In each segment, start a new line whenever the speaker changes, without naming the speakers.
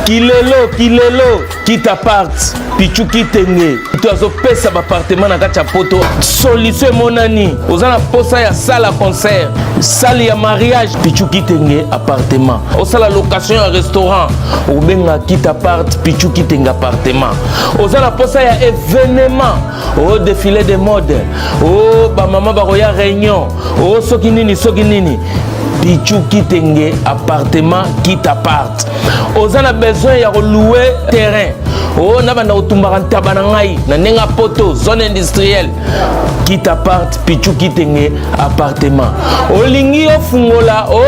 Kilelo, kita part, pichu kitenge. Tu as opé appartement na kati ya poto. Solution monani. Ozana posa ya salle à concert, salle ya mariage, pichu kitenge appartement. Osala location ya restaurant, obenga kita part, pichu kitenge appartement. Ozana posa ya événement, au défilé de mode, au ba maman ba roya réunion, au soki nini. Pichu kitenge appartement kita part. Ozana besoin ya louer terrain. Oh na banda otumbaka ntaba na ngai na nenga poto zone industrielle kita part pichu kitenge appartement. Olingi ofungola o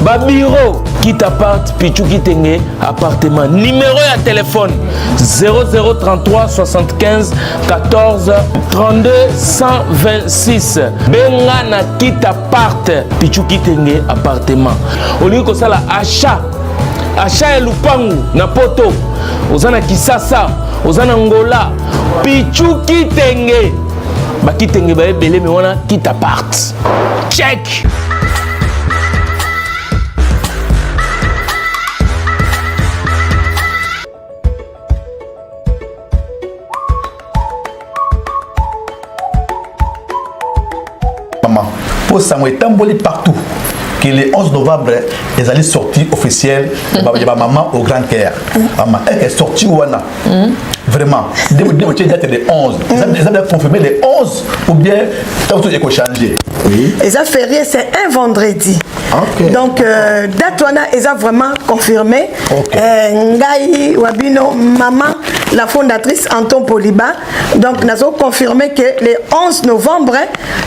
ba bureau kita part pichu kitenge appartement. Numéro ya téléphone 0033 75 14 32 126. Benga na kita part pichu kitenge appartement. Olingi ko sala achat ya lupangu na poto. Ozana Kisasa, ozana Ngola, pichu kitenge. Ba kitenge ba ebele me wana kita part. Check.
Maman, pour ça moi tamboli partout. Que le 11 novembre, les allées sorties officielles de ma maman au Grand Caire. Maman, elle est sortie où on a vraiment. Dès date de 11. Ils avaient confirmé les 11 ou bien tout est changé.
Et ça férié, c'est un vendredi.
Okay.
Donc, date on a, ils ont vraiment confirmé. Ngai Wabino, maman, la fondatrice Anton Poliba. Donc, nous avons confirmé que le 11 novembre,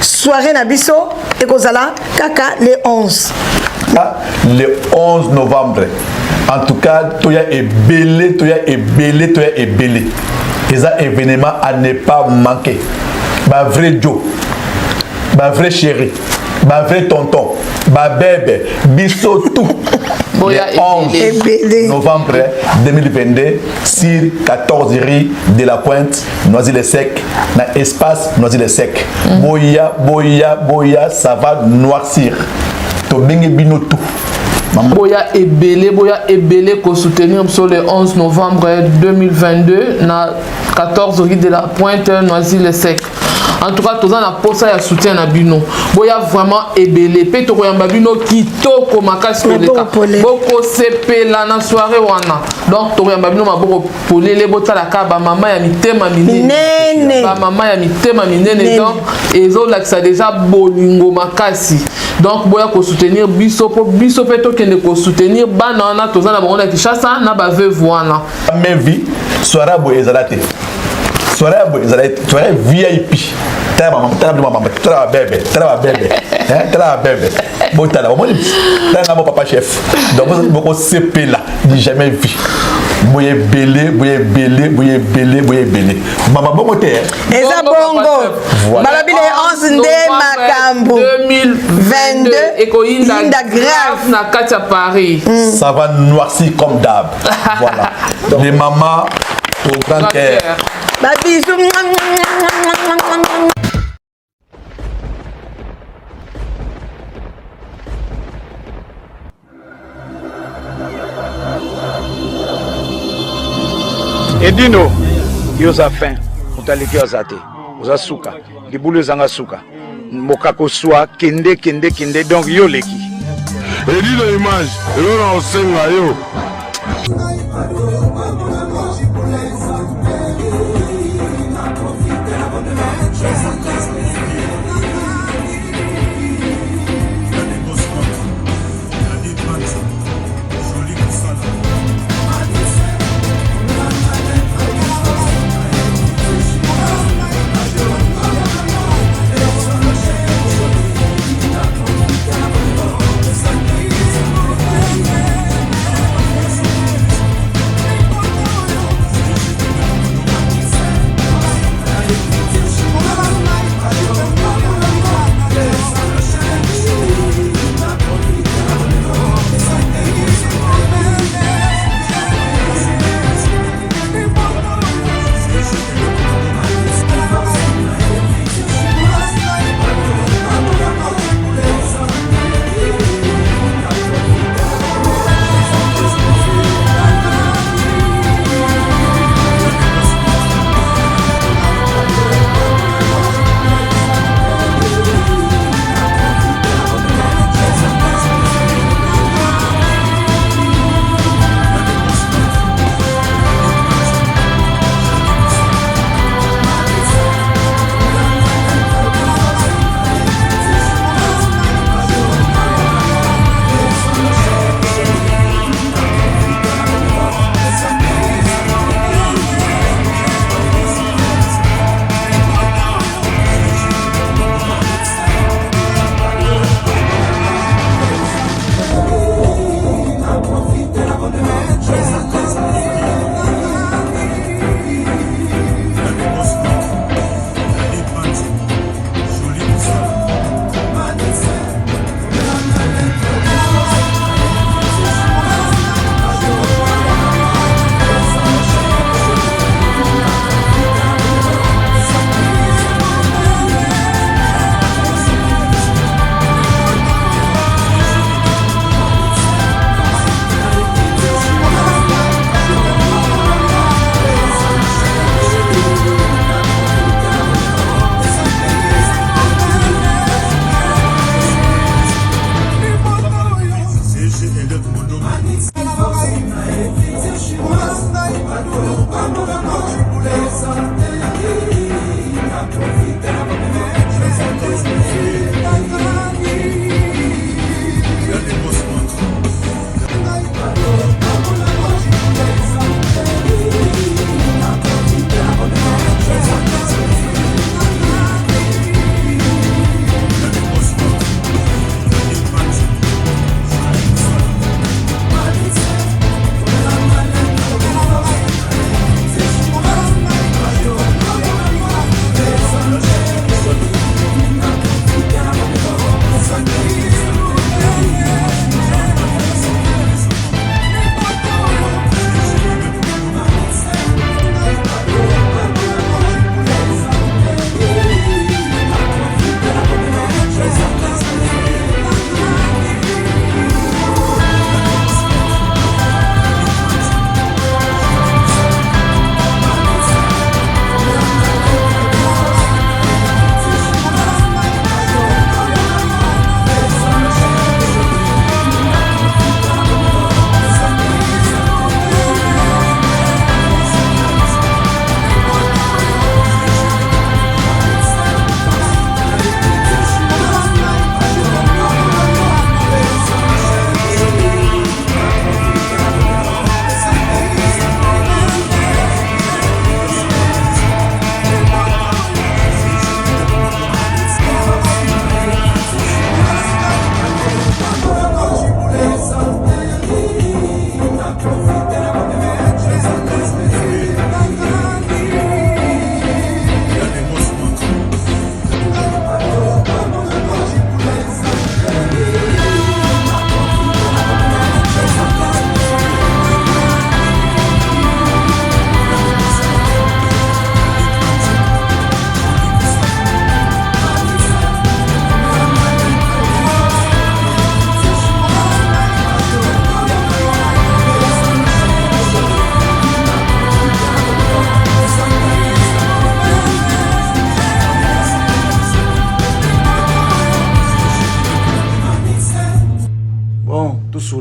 soirée Nabiso et Kozala, Kaka, le 11.
Le 11 novembre. En tout cas, Toya est belé. Et ça, événement à ne pas manquer. Ma vrai Joe, ma vrai chéri, ma vrai tonton, ma bébé, biso tout. Le 11 novembre 2022, sur 14 rue de la Pointe, Noisy-le-Sec, dans l'espace Noisy-le-Sec. Boya, ça va noircir. Tobingi bino tout.
Boya ebele ko soutenir sur le 11 novembre 2022 na 14 rue de la Pointe, Noisy-le-Sec. En tout cas, tous en a posa ya soutien na bino. Boya vraiment ebele. Pe to koyamba bino kitoko makasi koleka. Boko sepela na soirée wana. Donc to koyamba bino maboko polele botala ka ba mama ya mitema minene. Ba mama ya mitema minene donc ezo lakisa déjà bolingo makasi. Donc boya ko soutenir biso pe to kende ko soutenir bana na tous en a bongo na Kinshasa na ba veuve wana.
Même vie soirée boye ezalate. Soirée VIP. Maman, bébé. Botala, papa chef. Donc, beaucoup CP là, jamais vu. Boye belé. Maman, bon côté.
Et ça bongo. Malabile 11 de Makambo 2022
et Koinda grave na Katia Paris.
Ça va noircir comme d'hab. Voilà. Les mamans au Grand Caire.
Bisous.
Edino, yoza fin, utaliki ozate, oza suka, libulu zanga suka, mokako soa, kende, donc yo leki.
Edino image, yo na osenga yo.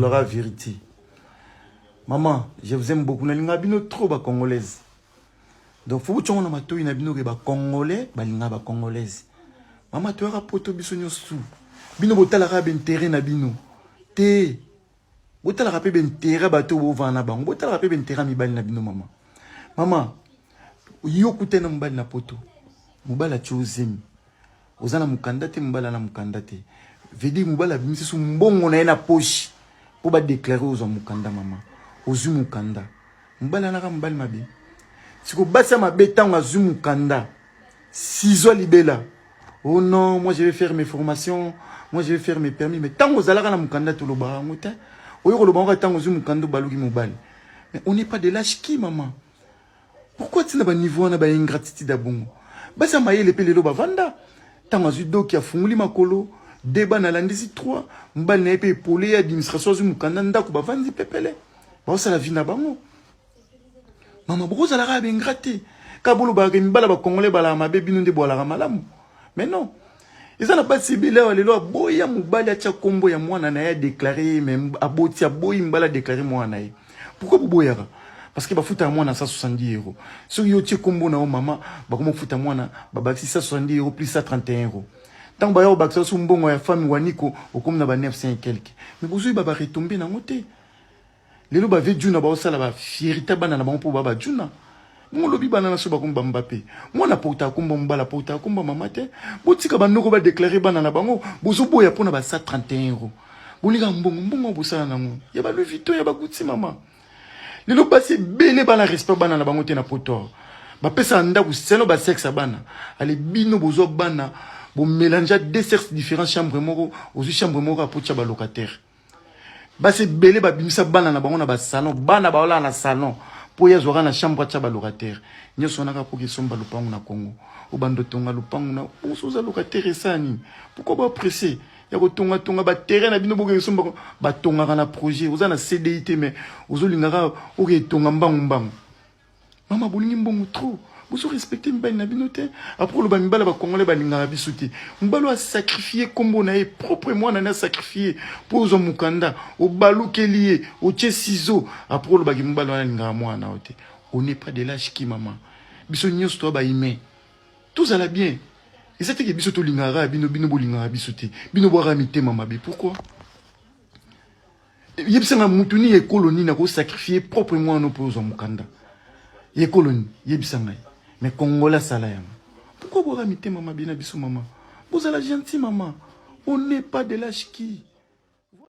la vérité. Maman, je vous aime beaucoup. Nalinga bino trop ba congolaise. Donc faut que on mato ina bino ba congolais, balinga ba congolaise. Maman tu as poto biso nyosu. Bino botala ka ben terrain na bino. Te. Botala ka pe ben terrain bato bo vana bango. Botala ka pe ben terrain mi bali na bino maman. Maman, yo kutena mbali na poto. Mubala chozemi. Ozana mukanda te mubala na mukanda te. Vedi mubala bimisi su mbongo na ena poche. Po ba déclarer aux mukanda maman. Ozu mukanda. Mbala na ka mbali mabe. Siko basa mabe tanga zu mukanda. Sizo libela. Oh non, moi je vais faire mes formations, moi je vais faire mes permis, mais tant aux alara na mukanda to lo ba ngota. Oyo lo ba ngota tant zu mukanda baluki mobali. Mais on n'est pas de lâche qui maman. Pourquoi tu n'as pas niveau na ba ingratitude abongo? Basa maye le pele lo ba vanda. Tant zu do qui a funguli makolo, débat na landisi 3, mbali na epé polé administration zu mukanda ndako ba vandi pepele. Ba ça la vie na bango. Maman boko za la ba ingraté. Kabolo ba mbala ba congolais ba la mabe binu nde bo la malamu. Mais non. Ils ont pas si bien les lois boya mubali acha kombo ya mwana na ya déclarer même aboti aboyi mbala déclarer mwana na. Pourquoi boya? Parce que ba futa mwana 170 €. So yo tie kombo na o mama ba komo futa mwana ba ba 670 € plus 131 €. Tant ba yo ba so mbongo ya famille waniko okom na ba 900 et quelques. Mais bozo ba retomber na ngote. Les lois ba ve djuna ba osala ba fierté bana na ba po ba djuna. Mon lobby banana so bakumba Mbappé. Moi na porta kumba mbala porta kumba mamate. Botika banoko ba déclarer banana bango. Bozo boya pona ba 131 €. Bolika mbongo bosala nango. Ya ba levito ya ba kuti mama. Lelo passé belé bana respect banana bango te na poto. Ba pesa nda ku seno ba sexe bana. Ale bino bozo bana bo mélanger deux sexes différents chambres moko aux chambres moko a potia ba locataire. Ba se belé ba bimisa bana na bango na ba salon bana ba ola na salon. Pour y avoir na chambre à tchaba locataire. Nous sommes là pour qu'ils soient balupangu na Congo. Au bando tonga lupangu na pour soza locataire sani. Pourquoi ba presser? Ya ko tonga ba terrain na bino boke somba ba tonga na projet. Vous avez CDIT mais vous olingara oke tonga mbangu. Maman bolingi mbongo trop. Vous respectez mbali na bino te. Après le bambala ba congolais ba lingara bisuti. Mbalo a sacrifié kombo na e propre moi na sacrifié pour zo mukanda au balu kelié au tche ciseau. Après le bagimbalo na lingara moi na ote. On n'est pas de lâche qui maman. Biso nyos to ba ime. Tout ça la bien. Et c'était que biso to lingara bino bolingara bisuti. Bino bo ramité maman be pourquoi? Yebsanga mutuni e colonie na ko sacrifier propre moi no pour zo mukanda. Ye colonie yebsanga. Mais Congolais salayam. Pourquoi vous ramitez maman bien abisso maman? Vous êtes la gentille maman. On n'est pas de lâche qui.